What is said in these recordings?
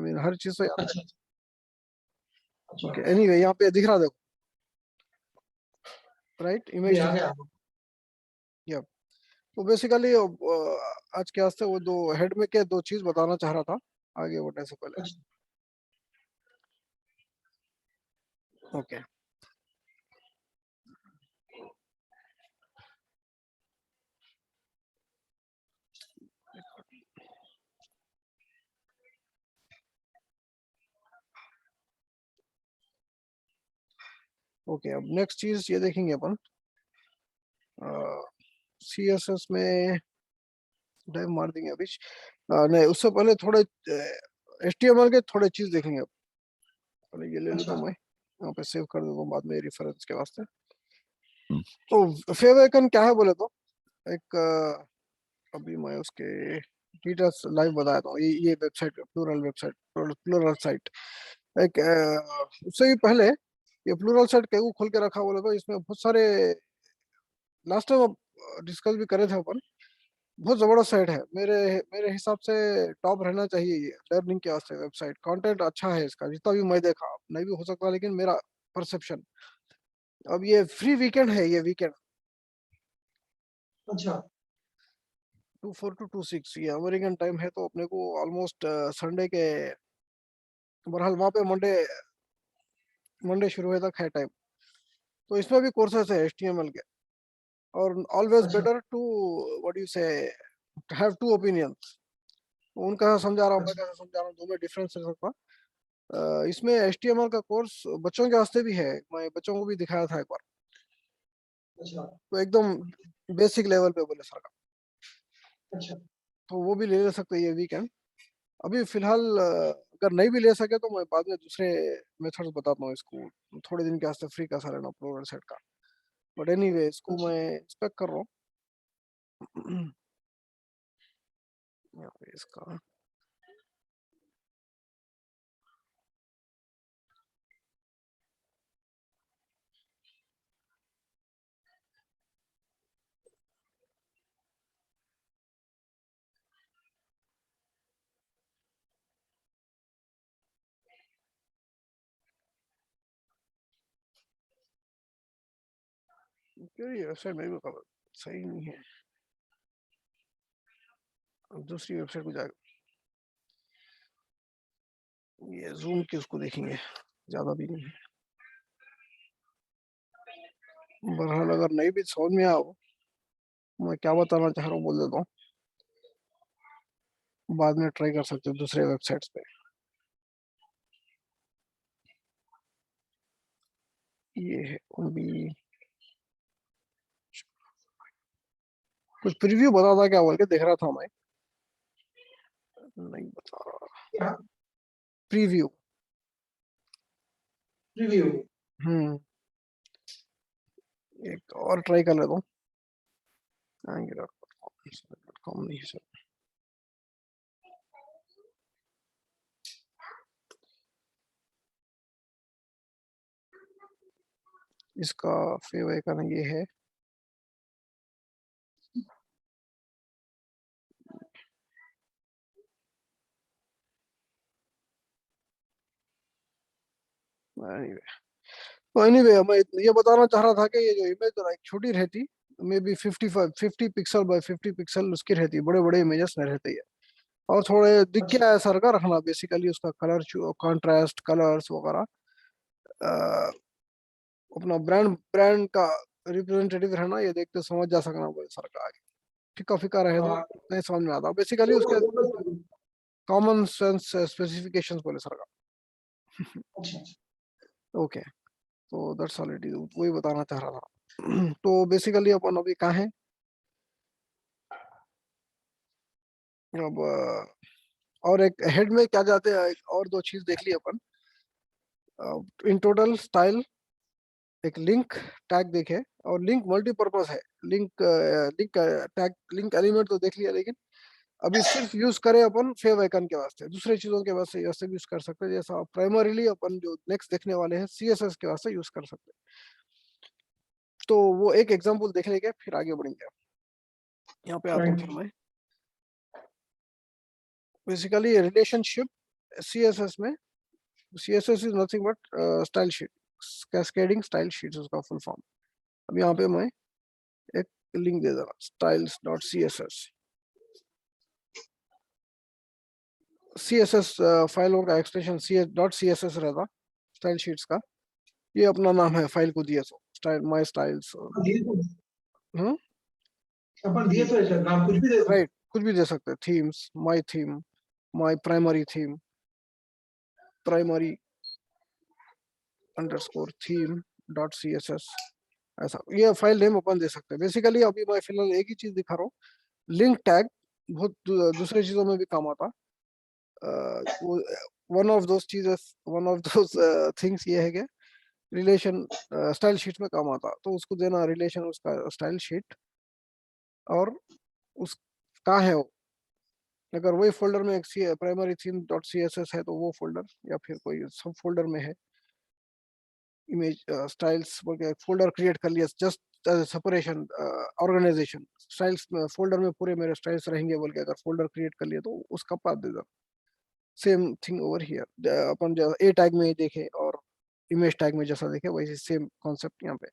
Mean हर चीज तो यहाँ पे। अच्छा अच्छा ओके एनीवे यहाँ पे दिख रहा देखो, राइट ये इमेज आ दिख गया। रहा। तो बेसिकली आज के वास्ते वो दो हेड में के दो चीज बताना चाह रहा था आगे बढ़ने से पहले। अच्छा ओके ओके अब नेक्स्ट चीज ये देखेंगे अपन, सी एस एस में डाइव मार देंगे अभी। नहीं उससे पहले थोड़े एच टी एम एल के थोड़े चीज देखेंगे। पहले ये ले लेता अच्छा हूँ मैं, यहाँ पे सेव कर देता हूँ बाद में रेफरेंस के वास्ते। तो फेवरेकन क्या है बोले तो एक अभी मैं उसके डिटेल्स लाइव बताया था। ये website plural website, plural site एक उससे भी पहले ये प्लूरल साइट क्यों खोल के रखा बोले तो इसमें बहुत सारे लास्ट टाइम डिस्कस भी करे थे अपन। बहुत जबरदस्त साइट है, मेरे मेरे हिसाब से टॉप रहना चाहिए ये लर्निंग के वास्ते। वेबसाइट कंटेंट अच्छा है इसका जितना भी मैं देखा, नहीं भी हो सकता लेकिन मेरा परसेप्शन। अब ये फ्री वीकेंड है, ये वीकेंड अच्छा 2/4 to 2/6 ये अमेरिकन टाइम है, तो अपने को ऑलमोस्ट संडे के बहरहाल वहाँ पे मंडे मंडे शुरू हुए तक है टाइम। तो इसमें भी कोर्सेस है HTML के। और ऑलवेज अच्छा बेटर टू व्हाट यू से हैव टू ओपिनियंस। उनका समझा रहा हूँ मैं अच्छा कैसे समझा रहा हूँ, दो में डिफरेंस है सबका। इसमें HTML का कोर्स बच्चों के वास्ते भी है, मैं बच्चों को भी दिखाया था एक बार। अच्छा तो एकदम बेसिक लेवल पे बोले सर का, अच्छा तो वो भी ले सकते हैं ये वीकेंड। अभी फिलहाल अगर नहीं भी ले सके तो मैं बाद में दूसरे मेथड्स बताता हूँ इसको, थोड़े दिन के वास्ते फ्री का सा रहना प्रोग्राम सेट का। बट एनीवे इसको अच्छा मैं एक्सपेक्ट कर रहा हूँ। यहाँ पे इसका क्यों ये वेबसाइट में भी सही नहीं है, अब दूसरी वेबसाइट को जाएगा। ये जूम की उसको देखेंगे, ज्यादा भी नहीं है। बहरहाल अगर नहीं भी समझ में आओ, मैं क्या बताना चाह रहा हूँ बोल देता हूँ, बाद में ट्राई कर सकते हो दूसरे वेबसाइट्स पे। ये है ओनली कुछ प्रीव्यू बता था क्या बोल के देख रहा था मैं, नहीं बता रहा। क्या प्रीव्यू रिव्यू एक और ट्राई कर लेता हूँ। angular.com नहीं है सर। इसका फेवर का ये है, anyway, तो एनीवे मैं ये बताना चाह रहा था कि ये जो इमेज जरा एक छोटी रहती, maybe 50 pixel by 50 pixel उसकी रहती, बड़े बड़े इमेजेस में रहते हैं। और थोड़े दिख अच्छा क्या है सर का रखना, बेसिकली उसका कलर कॉन्ट्रास्ट कलर्स वगैरह अपना ब्रांड ब्रांड का रिप्रेजेंटेटिव रहना, ये देखते समझ जा सकना बोले सर का। आगे फीका फीका रहे तो हाँ नहीं समझ में आता, बेसिकली उसके कॉमन सेंस स्पेसिफिकेशंस बोले सर का। अच्छा ओके तो दैट्स ऑल इट इज, वही बताना चाह रहा था। तो बेसिकली अपन अभी कहाँ हैं अब, और एक हेड में क्या जाते हैं, और दो चीज देख ली अपन। इन टोटल स्टाइल एक लिंक टैग देखे, और लिंक मल्टीपर्पज है। Link link tag link element तो देख लिया, लेकिन अभी सिर्फ यूज करें अपन फेव आइकन के वास्ते, दूसरे चीजों के वास्ते वैसे भी यूज कर सकते हैं। जैसा प्राइमरीली अपन जो नेक्स्ट देखने वाले हैं CSS के वास्ते यूज कर सकते हैं। तो वो एक एग्जांपल देख लेंगे फिर आगे बढ़ेंगे। यहाँ पे आता हूँ राइट फिर मैं। बेसिकली रिलेशनशिप CSS में CSS is nothing but style sheet, cascading style sheets उसका फुल फॉर्म। अब यहाँ पे मैं एक लिंक दे दूंगा styles.css। CSS फाइलों का एक्सटेंशन CS.css रहता स्टाइल शीट्स का। ये अपना नाम है फाइल को दिया सो स्टाइल माय स्टाइल्स। दिए तो अपन दिए तो ऐसा नाम कुछ भी दे सकते राइट, कुछ भी दे सकते हैं। Themes, my theme, my primary theme, primary underscore theme dot CSS, ऐसा ये फाइल नेम अपन दे सकते हैं। बेसिकली अभी मैं फिलहाल एक ही चीज दिखा रहा हूँ। लिंक टैग बहुत दूसरे चीजों में भी काम आता। वन ऑफ दोस चीजेस, वन ऑफ दोस थिंग्स ये है कि रिलेशन स्टाइल शीट में काम आता, तो उसको देना रिलेशन उसका स्टाइल शीट, और उस कहाँ है वो। अगर वही फोल्डर में एक प्राइमरी थीम डॉट CSS है तो वो फोल्डर, या फिर कोई सब फोल्डर में है इमेज स्टाइल्स बोल के फोल्डर क्रिएट कर लिया just separation organization styles folder में पूरे मेरे स्टाइल्स रहेंगे बोल के अगर फोल्डर क्रिएट कर लिया तो उसका पाथ दे दो। सेम थिंग ओवर हियर, अपन जो ए टैग में देखे और इमेज टैग में जैसा देखे वैसे सेम कॉन्सेप्ट यहाँ पे।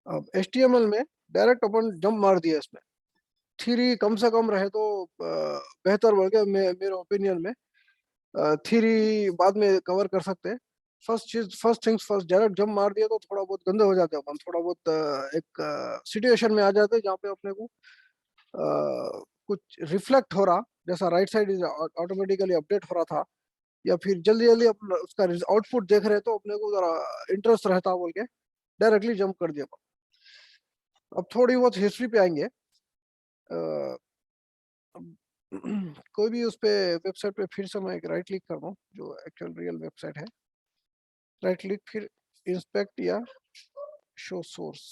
अब HTML में डायरेक्ट अपन जंप मार दिया इसमें। थ्री कम से कम रहे तो बेहतर बोल के मेरे ओपिनियन में थ्री बाद में कवर कर सकते हैं। First things first, direct jump मार दिया तो थोड़ा बहुत गंदे हो जाते हैं अपन, थोड़ा बहुत एक सिचुएशन में आ जाते हैं जहाँ पे अपने को कुछ रिफ्लेक्ट हो रहा, जैसा right side is automatically update हो रहा था, या फिर जल्दी जल्दी अपन उसका आउटपुट देख रहे हैं तो अपने को जरा इंटरेस्ट रहता बोल के डायरेक्टली जंप कर दिया। अब थोड़ी बहुत हिस्ट्री पे आएंगे। कोई भी उस पे वेबसाइट पे फिर से मैं एक राइट क्लिक कर दूं जो एक्चुअल रियल वेबसाइट है, राइट क्लिक फिर इंस्पेक्ट या शो सोर्स,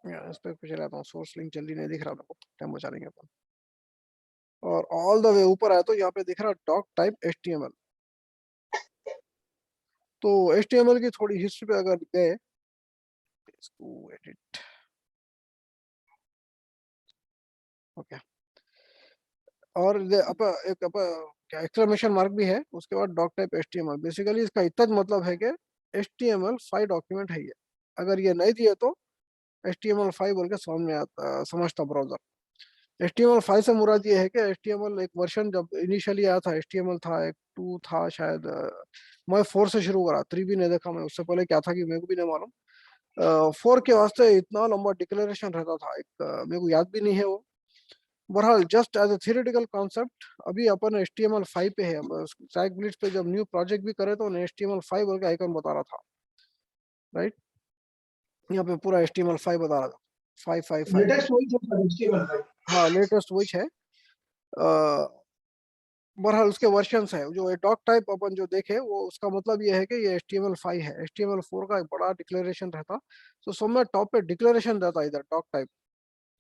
इंस्पेक्ट पे चलाता हूँ। सोर्स लिंक जल्दी नहीं दिख रहा मेरे को, टाइम बचा लेंगे अपन। और ऑल द वे ऊपर आया तो यहाँ पे दिख रहा डॉक टाइप HTML। तो HTML की थोड़ी हिस्ट्री पे अगर गए, इसको एडिट, ओके, और एक एक्सक्लेमेशन मार्क भी है उसके बाद डॉक टाइप HTML। बेसिकली इसका इतना मतलब है कि HTML5 डॉक्यूमेंट है ये। अगर ये नहीं दिए तो HTML5 बोल के समझ में आता, समझता ब्राउजर। HTML5 से मुराद ये है कि HTML एक वर्जन जब इनिशियली आया था, HTML था एक 2 था शायद। मैं 4 से शुरू करा, 3 भी नहीं देखा मैं, उससे पहले क्या था कि मेरे को भी नहीं मालूम। 4 के वास्ते इतना लंबा डिक्लेरेशन रहता था एक, मेरे को याद भी नहीं है वो। बहरहाल just as a theoretical concept अभी अपन HTML5 पे है। स्टैक ब्लिट्ज पे जब न्यू प्रोजेक्ट भी करे तो HTML5 बोल के आइकन बता रहा था, राइट। यहाँ पे पूरा HTML5 बता रहा था, 555। लेटेस्ट वही था HTML का। हाँ लेटेस्ट वही है। बहरहाल उसके वर्जन्स है जो डॉक टाइप अपन जो देखे वो, उसका मतलब ये है कि ये HTML5 है। HTML4 का एक बड़ा डिक्लेरेशन रहता, तो सब में टॉप पे डिक्लेरेशन रहता इधर डॉक टाइप।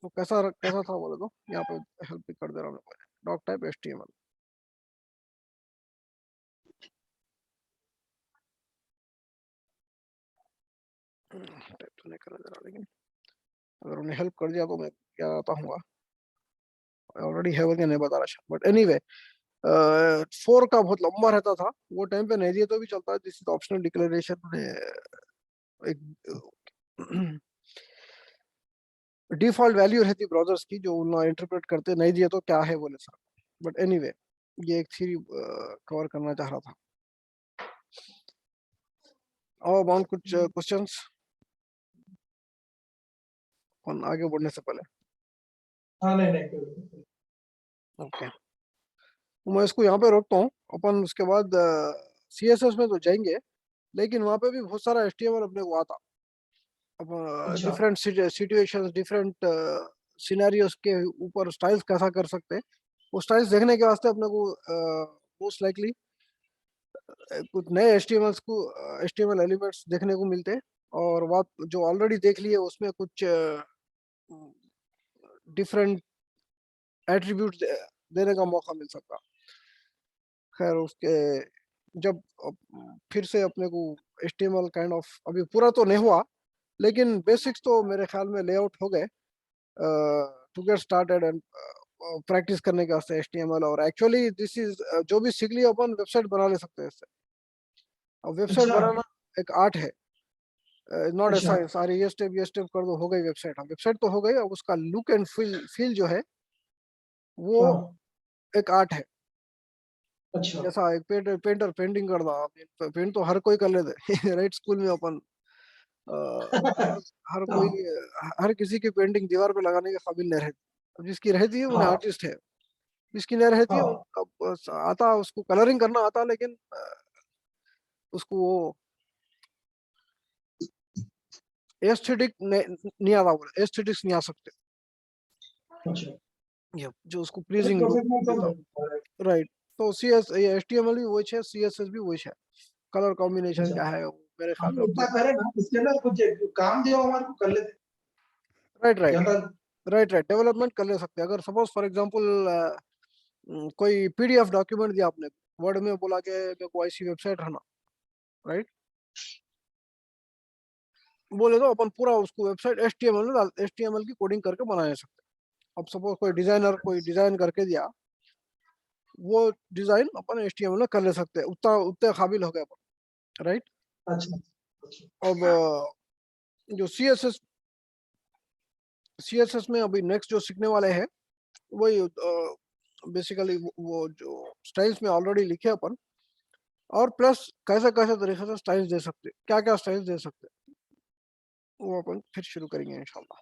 तो कैसा कैसा था बोले तो यहाँ पे हेल्प भी कर दे रहा हूँ डॉक टाइप HTML। टाइप तो नहीं करने दे रहा, लेकिन अगर उन्हें हेल्प कर दिया तो मैं क्या आता हूँ, ऑलरेडी है वो क्या नहीं बता रहा, बट एनीवे 4 का बहुत लंबा रहता था वो टाइम पे, नहीं दिए तो भी चलता है। दिस इज ऑप्शनल डिक्लेरेशन, एक डिफॉल्ट वैल्यू रहती ब्राउजर्स की जो उन्हें इंटरप्रेट करते, नहीं दिए तो क्या है बोले सर। बट एनीवे ये एक थ्योरी कवर करना चाह रहा था। और बाउंड कुछ क्वेश्चंस आगे बढ़ने से पहले। हाँ नहीं नहीं ओके, मैं इसको यहाँ पे रोकता हूँ। अपन उसके बाद CSS में तो जाएंगे, लेकिन वहाँ पे भी बहुत सारा HTML अपने को आता। अब अच्छा डिफरेंट सिचुएशंस, डिफरेंट सिनेरियोस के ऊपर स्टाइल्स कैसा कर सकते हैं, वो स्टाइल्स देखने के वास्ते अपने को मोस्ट लाइकली कुछ नए HTML एलिमेंट्स देखने को मिलते हैं। और बात जो ऑलरेडी देख लिए उसमें कुछ डिफरेंट एट्रीब्यूट देने का मौका मिल सकता। खैर उसके जब फिर से अपने को HTML काइंड ऑफ अभी पूरा तो नहीं हुआ, लेकिन बेसिक्स तो मेरे ख्याल में लेआउट हो गए to get started and practice करने के वास्ते HTML। और एक्चुअली दिस इज जो भी सीख लिया अपन वेबसाइट बना ले सकते हैं इससे। और वेबसाइट अच्छा बनाना एक आर्ट है, नॉट ए अच्छा साइंस। सारे ये स्टेप कर दो हो गई वेबसाइट। हाँ, वेबसाइट तो हो गई, अब उसका लुक एंड फील जो है वो हाँ एक आर्ट है। अच्छा जैसा एक पेंटर पेंटिंग कर रहा, पेंट तो हर कोई कर लेते राइट। स्कूल में अपन अ, हर हर कोई हाँ हर किसी की पेंटिंग दीवार पे लगाने के काबिल नहीं रहती। अब जिसकी रहती है उन्हें हाँ आर्टिस्ट है, जिसकी नहीं रहती है हाँ आता, उसको कलरिंग करना आता, लेकिन उसको वो एस्थेटिक नहीं आता, बोले एस्थेटिक्स नहीं आ सकते। अच्छा ये जो उसको प्लीजिंग लुक प्रोफेशनल तो देता, नहीं। राइट। तो HTML भी वही है, CSS भी वही है। कलर कॉम्बिनेशन अच्छा क्या है वो मेरे ख्याल हम में इतना करें ना इसके अंदर कुछ काम दिया हो हमारे को कर लेते राइट राइट ज्यादा। राइट राइट डेवलपमेंट कर ले सकते हैं। अगर सपोज फॉर एग्जांपल कोई PDF डॉक्यूमेंट दिया आपने, वर्ड में बोला कि मेरे को ऐसी वेबसाइट रहना, राइट, बोले तो अपन पूरा उसको वेबसाइट HTML की कोडिंग करके बना नहीं सकते। अब सपोज कोई डिजाइनर कोई डिजाइन करके दिया, वो डिजाइन अपन HTML में कर ले सकते हैं, उतना उतने काबिल हो गए अपन, राइट। अच्छा अच्छा अब जो CSS में अभी नेक्स्ट जो सीखने वाले हैं वही बेसिकली वो जो स्टाइल्स में ऑलरेडी लिखे अपन, और प्लस कैसे कैसे तरीके से स्टाइल्स दे सकते, क्या क्या स्टाइल्स दे सकते, वो अपन फिर शुरू करेंगे इंशाल्लाह।